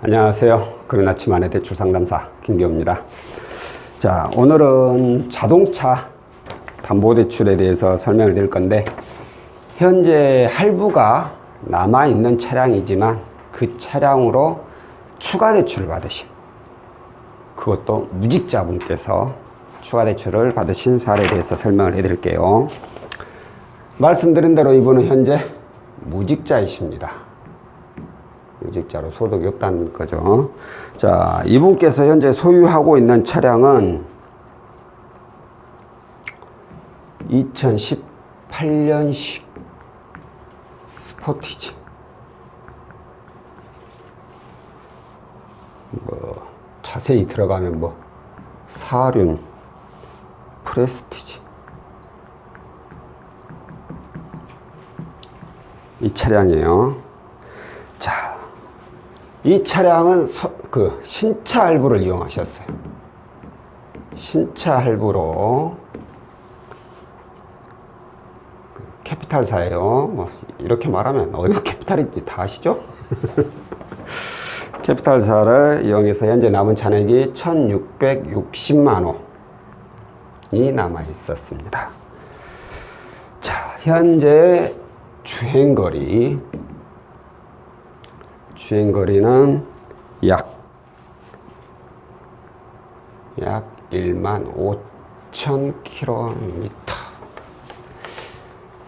안녕하세요. 금연 아침 안의 대출 상담사 김기호입니다. 자, 오늘은 자동차 담보대출에 대해서 설명을 드릴 건데, 현재 할부가 남아있는 차량이지만 그 차량으로 추가 대출을 받으신, 그것도 무직자분께서 추가 대출을 받으신 사례에 대해서 설명을 해드릴게요. 말씀드린 대로 이분은 현재 무직자이십니다. 무직자로 소득이 없다는 거죠. 자, 이분께서 현재 소유하고 있는 차량은 2018년식 스포티지. 자세히 들어가면 사륜 프레스티지. 이 차량이에요. 자, 이 차량은 신차 할부를 이용하셨어요. 신차 할부로 캐피탈사예요. 이렇게 말하면 어느 캐피탈인지 다 아시죠? 캐피탈사를 이용해서 현재 남은 잔액이 1660만 원이 남아 있었습니다. 자, 현재 주행거리는 약 15,000km.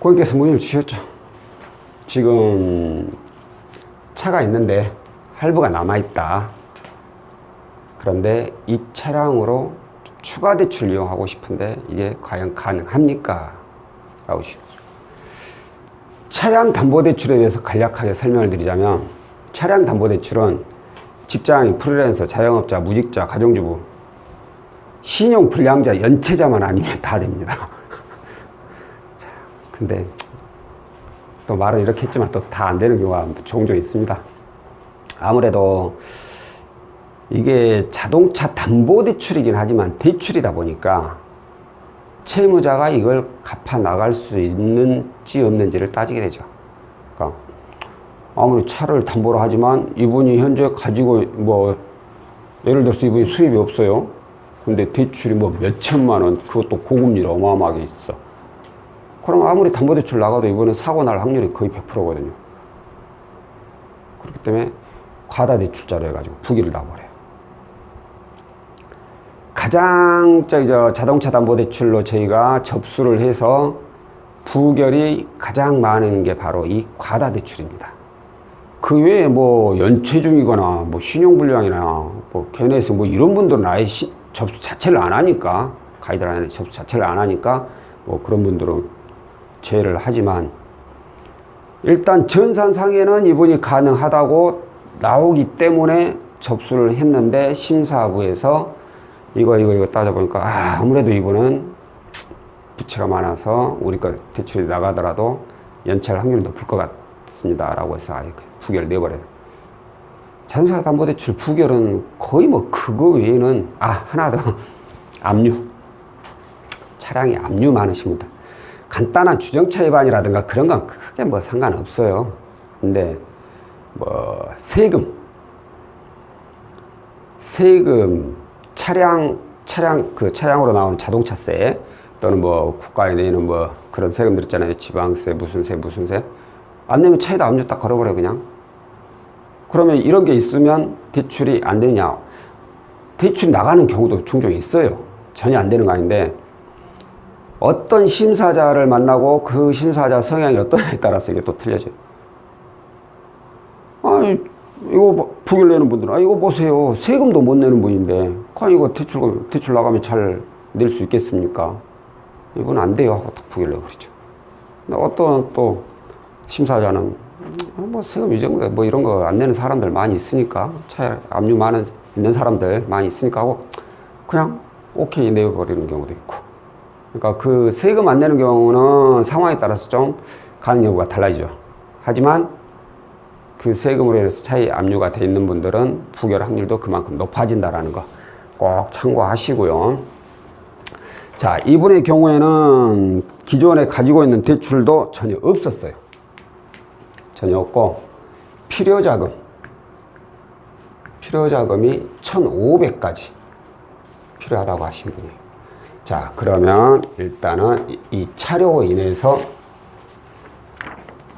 고객께서 문의를 주셨죠. 지금 차가 있는데 할부가 남아있다. 그런데 이 차량으로 추가 대출 이용하고 싶은데 이게 과연 가능합니까? 라고 주셨죠. 차량 담보대출에 대해서 간략하게 설명을 드리자면, 차량 담보대출은 직장인, 프리랜서, 자영업자, 무직자, 가정주부, 신용 불량자, 연체자만 아니면 다 됩니다. 자, 근데 또 말은 이렇게 했지만 또 다 안 되는 경우가 종종 있습니다. 아무래도 이게 자동차 담보대출이긴 하지만 대출이다 보니까 채무자가 이걸 갚아 나갈 수 있는지 없는지를 따지게 되죠. 그러니까 아무리 차를 담보로 하지만 이분이 현재 가지고 예를 들어서 이분이 수입이 없어요. 근데 대출이 몇천만 원, 그것도 고금리로 어마어마하게 있어. 그럼 아무리 담보대출 나가도 이분은 사고 날 확률이 거의 100%거든요. 그렇기 때문에 과다대출자로 해가지고 부기를 놔버려요. 가장 자동차 담보대출로 저희가 접수를 해서 부결이 가장 많은 게 바로 이 과다대출입니다. 그 외에 연체 중이거나 신용불량이나 걔네에서 이런 분들은 아예 접수 자체를 안 하니까, 가이드라인에 접수 자체를 안 하니까 그런 분들은 제외를 하지만, 일단 전산상에는 이분이 가능하다고 나오기 때문에 접수를 했는데, 심사부에서 이거 따져보니까 아무래도 이분은 부채가 많아서 우리가 대출이 나가더라도 연체할 확률이 높을 것 같습니다 라고 해서 아예 부결 내버려요. 자동차 담보대출 부결은 거의 그거 외에는 하나 더, 압류. 차량에 압류 많으신 분들, 간단한 주정차 위반이라든가 그런 건 크게 상관없어요. 근데 세금, 차량으로 나오는 자동차세, 또는 국가에 내는 그런 세금들 있잖아요. 지방세, 무슨 세. 안 내면 차에다 압류 딱 걸어버려, 그냥. 그러면 이런 게 있으면 대출이 안 되냐? 대출이 나가는 경우도 종종 있어요. 전혀 안 되는 거 아닌데, 어떤 심사자를 만나고 그 심사자 성향이 어떠냐에 따라서 이게 또 틀려져요. 이거 부결 내는 분들은, 이거 보세요. 세금도 못 내는 분인데, 이거 대출 나가면 잘 낼 수 있겠습니까? 이건 안 돼요. 하고 딱 부결 내버리죠. 근데 어떤 또 심사자는, 세금 이 정도, 이런 거 안 내는 사람들 많이 있으니까, 차에 압류 있는 사람들 많이 있으니까 하고, 그냥 오케이 내버리는 경우도 있고. 그러니까 그 세금 안 내는 경우는 상황에 따라서 좀 가능 여부가 달라지죠. 하지만 그 세금으로 인해서 차에 압류가 돼 있는 분들은 부결 확률도 그만큼 높아진다라는 거 꼭 참고하시고요. 자, 이분의 경우에는 기존에 가지고 있는 대출도 전혀 없었어요. 전혀 없고, 필요자금 필요자금이 1,500까지 필요하다고 하신 분이에요. 자, 그러면 일단은 이 차료로 인해서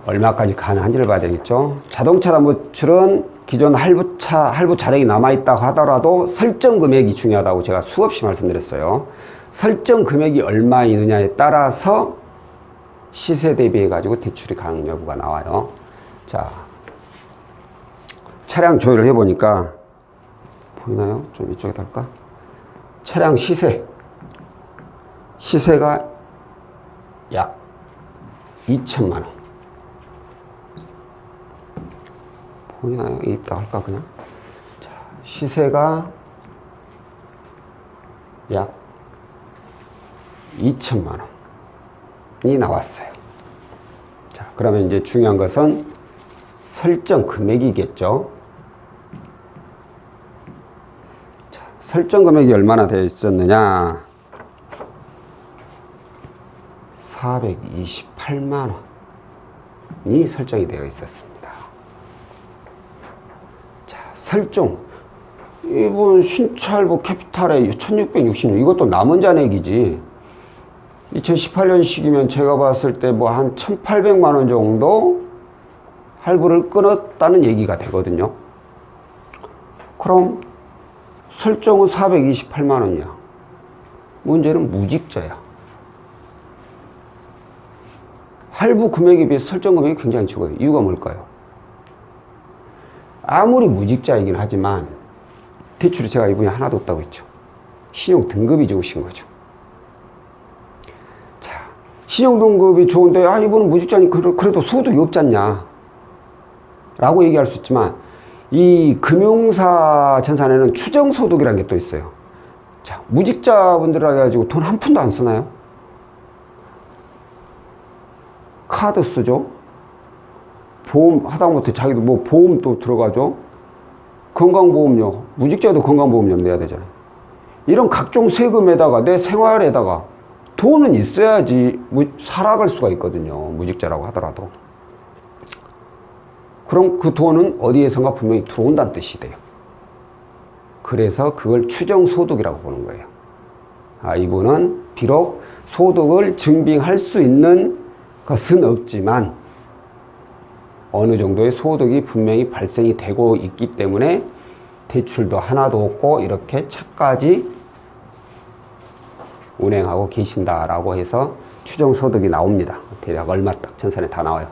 얼마까지 가능한지를 봐야 되겠죠. 자동차 담보대출은 기존 할부 잔액이 남아있다고 하더라도 설정 금액이 중요하다고 제가 수없이 말씀드렸어요. 설정 금액이 얼마 있느냐에 따라서 시세 대비해 가지고 대출이 가능 여부가 나와요. 자, 차량 조회를 해보니까 보이나요? 좀 이쪽에다 할까? 차량 시세가 약 2천만 원. 보이나요? 이따 할까 그냥? 자, 시세가 약 2천만 원이 나왔어요. 자, 그러면 이제 중요한 것은 설정 금액이겠죠. 자, 설정 금액이 얼마나 되어 있었느냐? 428만 원이 설정이 되어 있었습니다. 자, 설정. 이번 신차할부 캐피탈에 1666, 이것도 남은 잔액이지. 2018년식이면 제가 봤을 때 뭐 한 1800만 원 정도 할부를 끊었다는 얘기가 되거든요. 그럼 설정은 428만 원이야. 문제는 무직자야. 할부 금액에 비해서 설정 금액이 굉장히 적어요. 이유가 뭘까요? 아무리 무직자이긴 하지만 대출이 제가 이분이 하나도 없다고 했죠. 신용 등급이 좋으신 거죠. 자, 신용 등급이 좋은데 이분은 무직자니 그래도 소득이 없지 않냐 라고 얘기할 수 있지만, 이 금융사 전산에는 추정소득이라는 게 또 있어요. 자, 무직자분들이라 해가지고 돈 한 푼도 안 쓰나요? 카드 쓰죠. 보험 하다못해 자기도 뭐 보험도 들어가죠. 건강보험료, 무직자도 건강보험료 내야 되잖아요. 이런 각종 세금에다가 내 생활에다가 돈은 있어야지 살아갈 수가 있거든요. 무직자라고 하더라도. 그럼 그 돈은 어디에선가 분명히 들어온다는 뜻이 돼요. 그래서 그걸 추정소득이라고 보는 거예요. 이분은 비록 소득을 증빙할 수 있는 것은 없지만 어느 정도의 소득이 분명히 발생이 되고 있기 때문에 대출도 하나도 없고 이렇게 차까지 운행하고 계신다라고 해서 추정소득이 나옵니다. 대략 얼마 딱 전산에 다 나와요.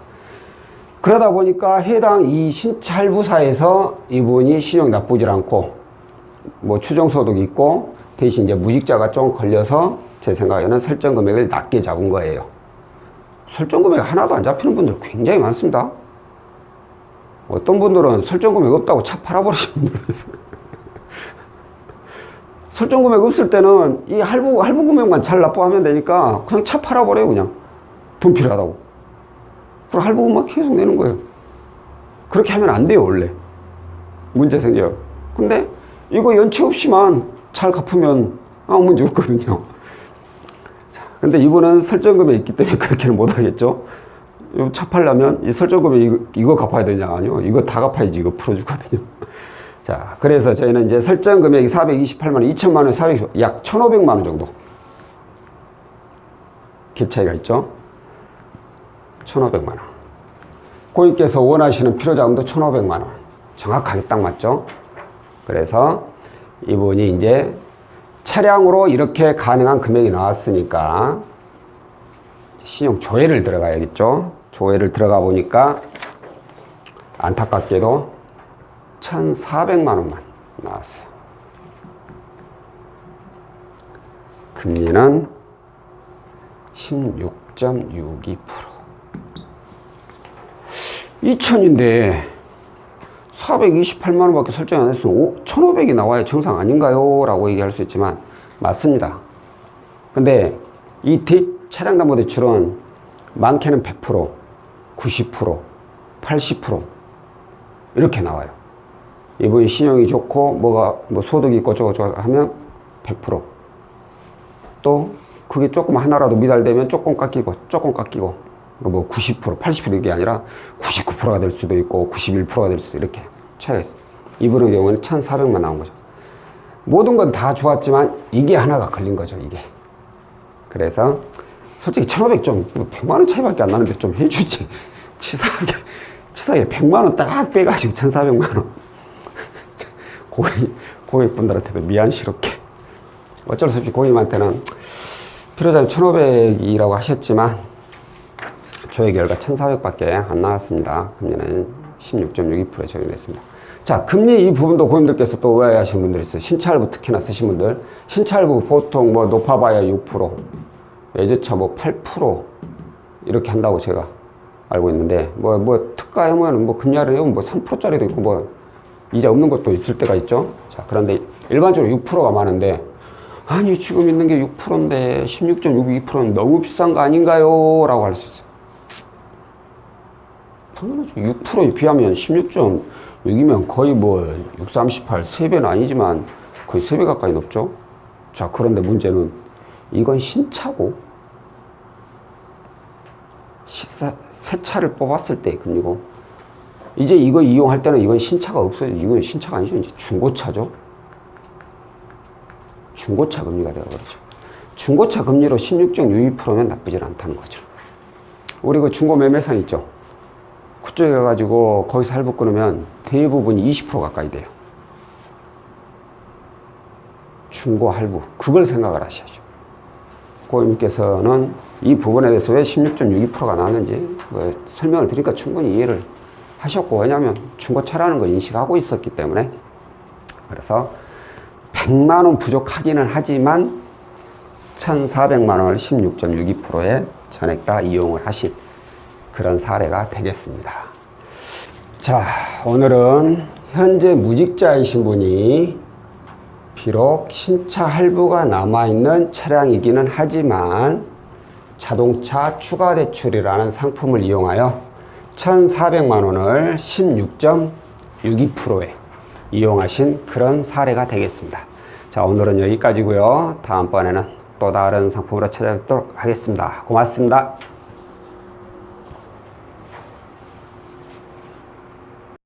그러다 보니까 해당 이 신차할부사에서 이분이 신용 나쁘지 않고 뭐 추정소득이 있고 대신 이제 무직자가 좀 걸려서 제 생각에는 설정 금액을 낮게 잡은 거예요. 설정 금액 하나도 안 잡히는 분들 굉장히 많습니다. 어떤 분들은 설정 금액 없다고 차 팔아버리시는 분들도 있어요. 설정 금액 없을 때는 이 할부 금액만 잘 납부하면 되니까 그냥 차 팔아버려요. 그냥 돈 필요하다고. 그럼 할부금만 계속 내는 거예요. 그렇게 하면 안 돼요. 원래 문제 생겨요. 근데 이거 연체 없이만 잘 갚으면 아무 문제 없거든요. 자, 근데 이분은 설정 금액이 있기 때문에 그렇게는 못 하겠죠. 차 팔려면 이 설정 금액 이거 갚아야 되냐? 아니요. 이거 다 갚아야지 이거 풀어주거든요. 자, 그래서 저희는 이제 설정 금액이 428만 원, 2천만 원, 약 1,500만 원 정도 갭 차이가 있죠. 1,500만 원. 고객께서 원하시는 필요자금도 1,500만 원. 정확하게 딱 맞죠? 그래서 이분이 이제 차량으로 이렇게 가능한 금액이 나왔으니까 신용 조회를 들어가야겠죠. 조회를 들어가 보니까 안타깝게도 1,400만 원만 나왔어요. 금리는 16.62%. 2,000인데 428만 원밖에 설정 안 했으면 1,500이 나와야 정상 아닌가요? 라고 얘기할 수 있지만 맞습니다. 근데 이 차량담보대출은 많게는 100%, 90%, 80% 이렇게 나와요. 이분이 신용이 좋고 뭐 소득이 있고 저거 하면 100%. 또 그게 조금 하나라도 미달되면 조금 깎이고 뭐 90%, 80% 이게 아니라 99%가 될 수도 있고 91%가 될 수도 이렇게 차이가 있어요. 이분의 경우는 1,400만 나온 거죠. 모든 건 다 좋았지만 이게 하나가 걸린 거죠, 이게. 그래서 솔직히 1,500 좀 100만 원 차이밖에 안 나는데 좀 해주지. 치사하게 100만 원 딱 빼가지고 1,400만 원. 고객분들한테도 미안스럽게. 어쩔 수 없이 고객님한테는 필요자금 1,500이라고 하셨지만 조회 결과 1,400밖에 안 나왔습니다. 금리는 16.62%에 적용됐습니다. 자, 금리 이 부분도 고객님들께서 또 의아해하시는 분들이 있어요. 신차할부 특히나 쓰신 분들. 신차할부 보통 뭐 높아봐야 6%, 외제차 뭐 8% 이렇게 한다고 제가 알고 있는데, 뭐 특가하면 뭐 금리 할인하면 뭐 3%짜리도 있고 뭐 이자 없는 것도 있을 때가 있죠. 자, 그런데 일반적으로 6%가 많은데, 아니 지금 있는 게 6%인데 16.62%는 너무 비싼 거 아닌가요? 라고 할 수 있어요. 당연하죠. 6%에 비하면 16.6이면 거의 뭐 6, 38, 3배는 아니지만 거의 3배 가까이 높죠. 자, 그런데 문제는 이건 신차고, 새 차를 뽑았을 때 금리고, 이제 이거 이용할 때는 이건 신차가 없어요. 이건 신차가 아니죠. 이제 중고차죠. 중고차 금리가 되어버리죠. 중고차 금리로 16.62%면 나쁘지 않다는 거죠. 우리 그 중고 매매상 있죠. 그쪽에 가가지고 거기서 할부 끊으면 대부분이 20% 가까이 돼요. 중고 할부. 그걸 생각을 하셔야죠. 고객님께서는 이 부분에 대해서 왜 16.62%가 나왔는지 설명을 드리니까 충분히 이해를 하셨고, 왜냐하면 중고차라는 걸 인식하고 있었기 때문에. 그래서 100만 원 부족하기는 하지만 1,400만 원을 16.62%에 전액 다 이용을 하신 그런 사례가 되겠습니다. 자, 오늘은 현재 무직자이신 분이 비록 신차 할부가 남아있는 차량이기는 하지만 자동차 추가 대출이라는 상품을 이용하여 1,400만 원을 16.62%에 이용하신 그런 사례가 되겠습니다. 자, 오늘은 여기까지고요. 다음번에는 또 다른 상품으로 찾아뵙도록 하겠습니다. 고맙습니다.